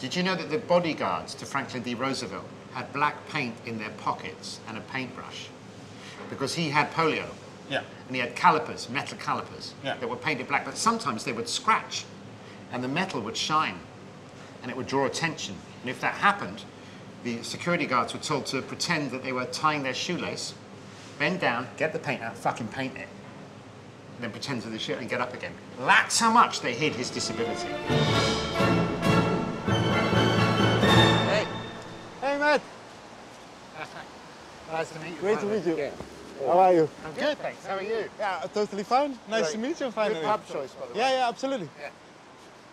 Did you know that the bodyguards to Franklin D. Roosevelt had black paint in their pockets and a paintbrush? Because he had polio. Yeah. And he had calipers, metal calipers, that were painted black, but sometimes they would scratch and the metal would shine and it would draw attention. And if that happened, the security guards were told to pretend that they were tying their shoelace, bend down, get the paint out, fucking paint it, and then pretend to the shit and get up again. That's how much they hid his disability. Hey. Hey, Matt. Nice to meet you. Great to meet you. Yeah. How are you? I'm good, thanks. How are you? Yeah, totally fine. Nice to meet you, finally. Good pub choice, by the way. Yeah, absolutely. Yeah.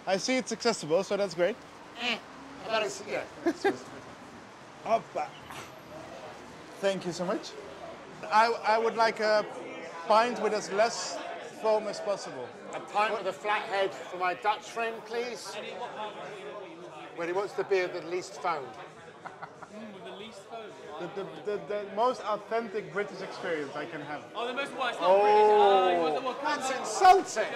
I see it's accessible, so that's great. Yeah. Hoppa. Thank you so much. I would like a pint with as less foam as possible. A pint with a flat head for my Dutch friend, please. Well, he wants the beer with the least foam. With the least foam? The most authentic British experience I can have. Oh, the most what? It's not British. That's insulting.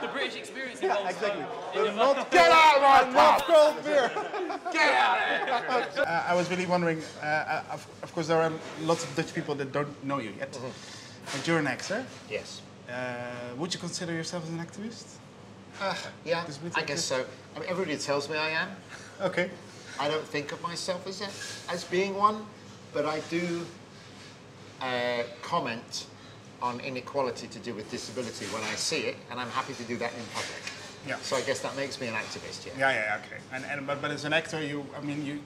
The British experience Yeah, involves exactly. foam. The not Get out of my not pub! cold beer. Get out of here! I was really wondering, of course there are lots of Dutch people that don't know you yet, but you're an actor. Yes. Would you consider yourself as an activist? Yeah, I guess so. I mean, everybody tells me I am. Okay. I don't think of myself as being one, but I do comment on inequality to do with disability when I see it, and I'm happy to do that in public. Yeah. So I guess that makes me an activist, yeah. Yeah, okay. But as an actor, you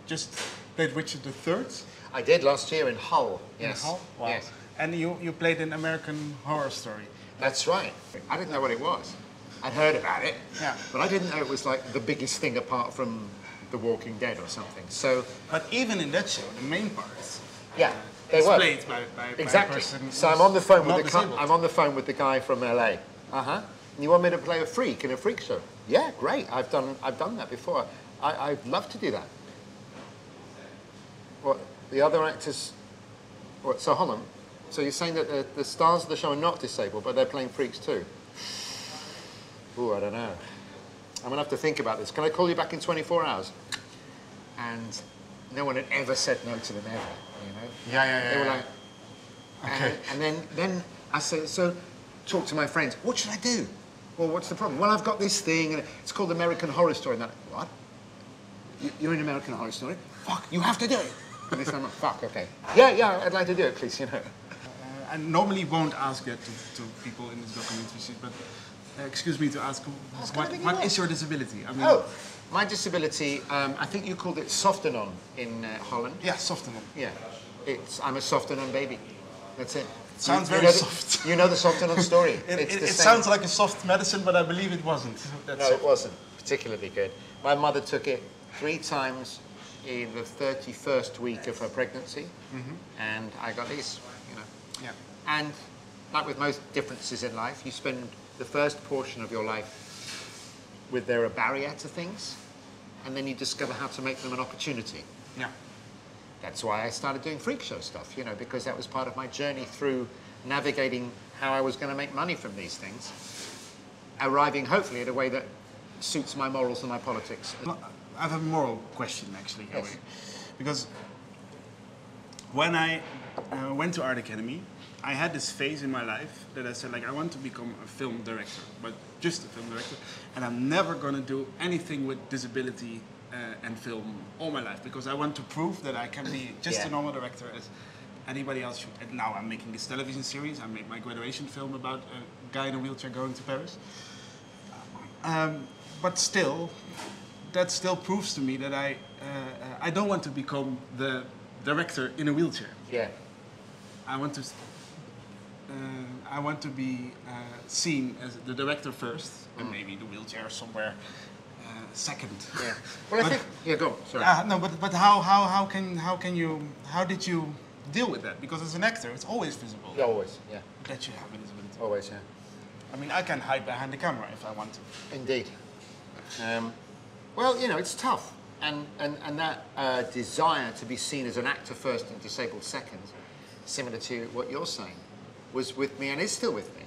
just played Richard III. I did last year in Hull, yes. In Hull? Wow. Yes. And you played an American Horror Story. That's right. I didn't know what it was. I'd heard about it, but I didn't know it was like the biggest thing apart from The Walking Dead or something. So, but even in that show, the main part, they were played by exactly. a person. So I'm on the phone with I'm on the phone with the guy from LA. And you want me to play a freak in a freak show? Yeah, great. I've done that before. I'd love to do that. What the other actors? What? So hold on. So you're saying that the stars of the show are not disabled, but they're playing freaks too? Ooh, I don't know. I'm gonna have to think about this. Can I call you back in 24 hours? And no one had ever said no to them ever, you know? Yeah. They were like, okay. And then I said, so talk to my friends. What should I do? Well, what's the problem? Well, I've got this thing, and it's called American Horror Story. And they're like, what? You're in American Horror Story? Fuck, you have to do it. And this time I'm like, fuck, okay. Yeah, I'd like to do it, please, you know. I normally won't ask that to people in this documentary, but excuse me to ask, what is your disability? I mean, my disability, I think you called it Softenon in Holland. Yeah, Softenon. Yeah, I'm a Softenon baby. That's it. Sounds very soft. You know the Softenon story. It sounds like a soft medicine, but I believe it wasn't. No, it wasn't particularly good. My mother took it 3 times in the 31st week of her pregnancy, and I got these, you know. Yeah. And like with most differences in life, you spend the first portion of your life with there a barrier to things, and then you discover how to make them an opportunity. Yeah. That's why I started doing freak show stuff, you know, because that was part of my journey through navigating how I was going to make money from these things, arriving hopefully at a way that suits my morals and my politics. I have a moral question, actually. Yes. Because when I went to Art Academy, I had this phase in my life that I said, like, I want to become a film director, but just a film director, and I'm never going to do anything with disability and film all my life, because I want to prove that I can be just a normal director as anybody else should. And now I'm making this television series. I made my graduation film about a guy in a wheelchair going to Paris. But still, that still proves to me that I don't want to become the director in a wheelchair. Yeah. I want to be seen as the director first, and maybe the wheelchair somewhere second. Yeah. Well, I think. Go. Sorry. No, but how did you deal with that? Because as an actor, it's always visible. Yeah, always. Yeah. That you have a disability. Always. Yeah. I mean, I can hide behind the camera if I want to. Indeed. Well, you know, it's tough, and that desire to be seen as an actor first and disabled second, similar to what you're saying, was with me and is still with me.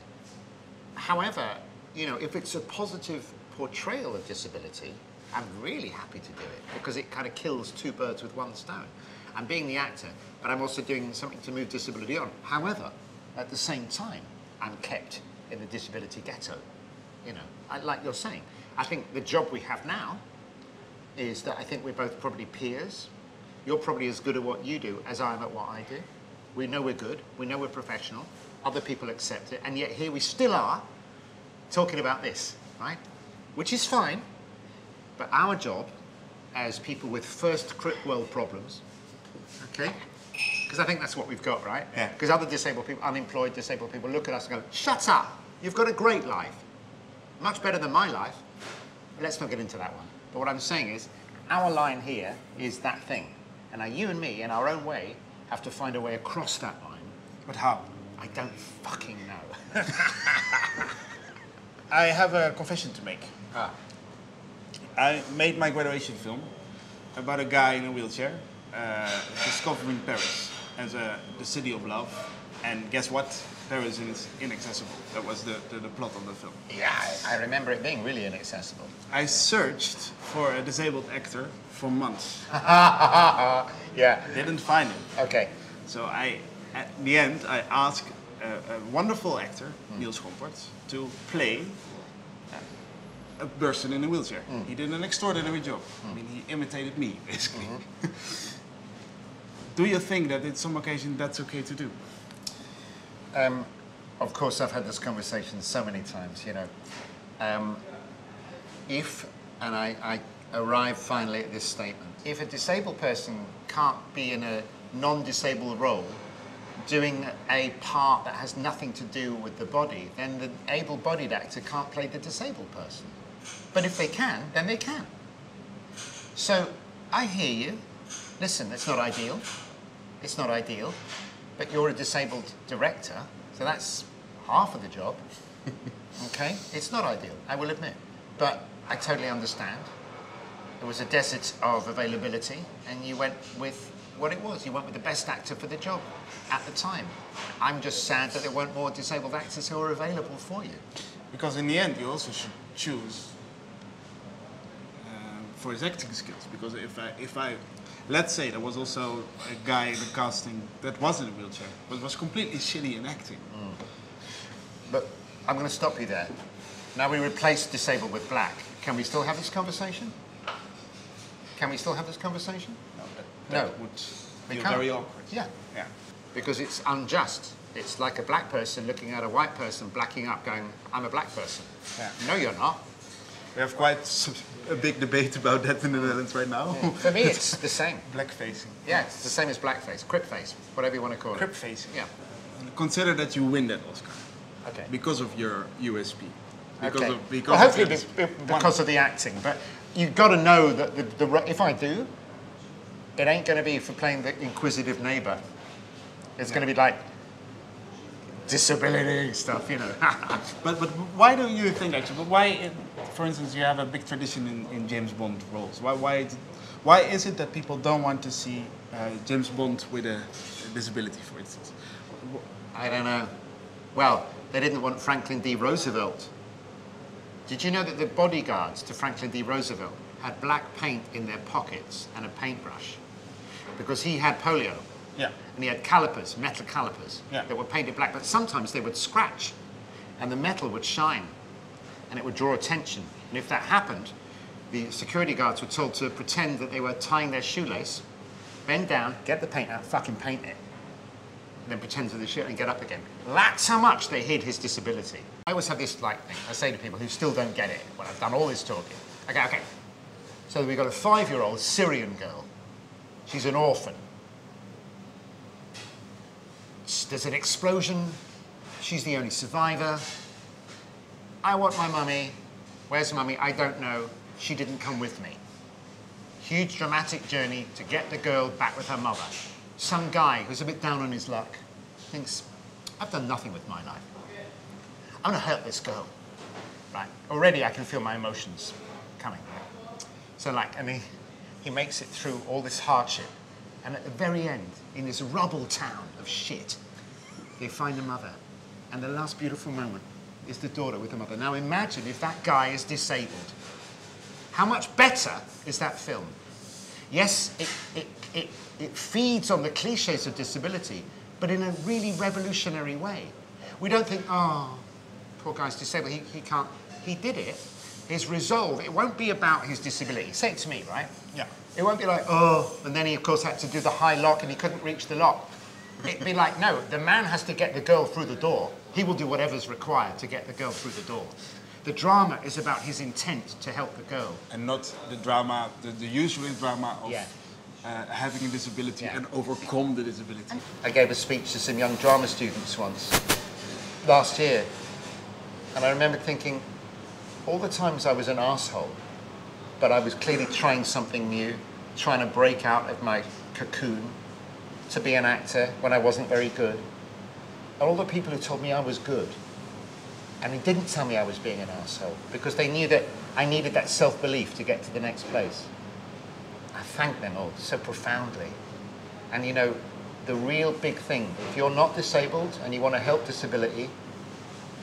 However, you know, if it's a positive portrayal of disability, I'm really happy to do it because it kind of kills two birds with one stone. I'm being the actor, but I'm also doing something to move disability on. However, at the same time, I'm kept in the disability ghetto. You know, like you're saying. I think the job we have now is that I think we're both probably peers. You're probably as good at what you do as I am at what I do. We know we're good, we know we're professional, other people accept it, and yet here we still are talking about this, right? Which is fine, but our job as people with first world problems, okay? Because I think that's what we've got, right? Yeah. Because other disabled people, unemployed disabled people look at us and go, shut up, you've got a great life. Much better than my life. Let's not get into that one. But what I'm saying is, our line here is that thing. And now you and me, in our own way, have to find a way across that line. But how? I don't fucking know. I have a confession to make. Ah. I made my graduation film about a guy in a wheelchair discovering Paris as the city of love. And guess what? Paris is inaccessible. That was the plot of the film. Yeah, I remember it being really inaccessible. I searched for a disabled actor for months. Yeah. Didn't find him. Okay. So at the end, I asked a wonderful actor, Niels Gompertz, to play a person in a wheelchair. He did an extraordinary job. I mean, he imitated me, basically. Do you think that in some occasion that's okay to do? Of course, I've had this conversation so many times, you know. And I arrive finally at this statement, if a disabled person can't be in a non-disabled role, doing a part that has nothing to do with the body, then the able-bodied actor can't play the disabled person. But if they can, then they can. So, I hear you. Listen, it's not ideal. It's not ideal. But you're a disabled director, so that's half of the job. Okay? It's not ideal, I will admit. But I totally understand. It was a desert of availability, and you went with what it was. You went with the best actor for the job at the time. I'm just sad that there weren't more disabled actors who are available for you. Because in the end, you also should choose for his acting skills. Because if I, let's say there was also a guy in the casting that was in a wheelchair, but was completely shitty in acting. But I'm going to stop you there. Now we replace disabled with black. Can we still have this conversation? Can we still have this conversation? That would we be can't. very awkward. Yeah. Yeah. Because it's unjust. It's like a black person looking at a white person blacking up going, I'm a black person. Yeah. No, you're not. We have quite a big debate about that in the Netherlands right now. Yeah. For me, it's the same. Blackfacing. Yeah, it's the same as blackface, cripface, whatever you want to call it. Cripfacing. Yeah. Consider that you win that Oscar. Okay. Because of your USP. Because okay. of, because well, hopefully of because of the acting. But you've got to know that if I do, it ain't going to be for playing the inquisitive neighbour. It's going to be like disability stuff, you know. but why don't you think actually? But why, for instance, you have a big tradition in James Bond roles. Why is it that people don't want to see James Bond with a disability, for instance? I don't know. Well, they didn't want Franklin D. Roosevelt. Did you know that the bodyguards to Franklin D. Roosevelt had black paint in their pockets and a paintbrush? Because he had polio. Yeah. And he had calipers, metal calipers, yeah, that were painted black, but sometimes they would scratch and the metal would shine and it would draw attention. And if that happened, the security guards were told to pretend that they were tying their shoelace, bend down, get the paint out, fucking paint it, and then pretend to the shit and get up again. That's how much they hid his disability. I always have this like thing I say to people who still don't get it when I've done all this talking. Okay. So we've got a 5-year-old Syrian girl. She's an orphan. There's an explosion. She's the only survivor. I want my mummy. Where's mummy? I don't know. She didn't come with me. Huge dramatic journey to get the girl back with her mother. Some guy who's a bit down on his luck thinks, I've done nothing with my life. I'm gonna hurt this girl. Right? Already I can feel my emotions coming. Right? So like, and he makes it through all this hardship. And at the very end, in this rubble town of shit, they find a mother. And the last beautiful moment is the daughter with the mother. Now imagine if that guy is disabled. How much better is that film? Yes, it feeds on the cliches of disability, but in a really revolutionary way. We don't think, oh, poor guy's disabled, he can't, he did it. His resolve, it won't be about his disability. Say it to me, right? Yeah. It won't be like, oh, and then he of course had to do the high lock and he couldn't reach the lock. It'd be like, no, the man has to get the girl through the door. He will do whatever's required to get the girl through the door. The drama is about his intent to help the girl. And not the drama, the usual drama of Yeah. having a disability Yeah. and overcome the disability. I gave a speech to some young drama students once, last year, and I remember thinking, all the times I was an arsehole, but I was clearly trying something new, trying to break out of my cocoon to be an actor when I wasn't very good. And all the people who told me I was good, and they didn't tell me I was being an arsehole, because they knew that I needed that self-belief to get to the next place. I thank them all so profoundly. And you know, the real big thing, if you're not disabled and you want to help disability,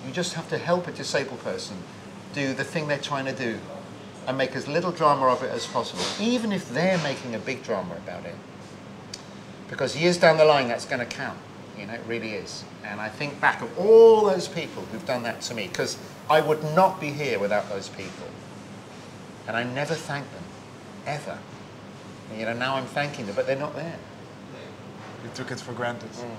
you just have to help a disabled person do the thing they're trying to do and make as little drama of it as possible, even if they're making a big drama about it. Because years down the line, that's going to count. You know, it really is. And I think back of all those people who've done that to me, because I would not be here without those people. And I never thank them, ever. And, you know, now I'm thanking them, but they're not there. You took it for granted. Mm.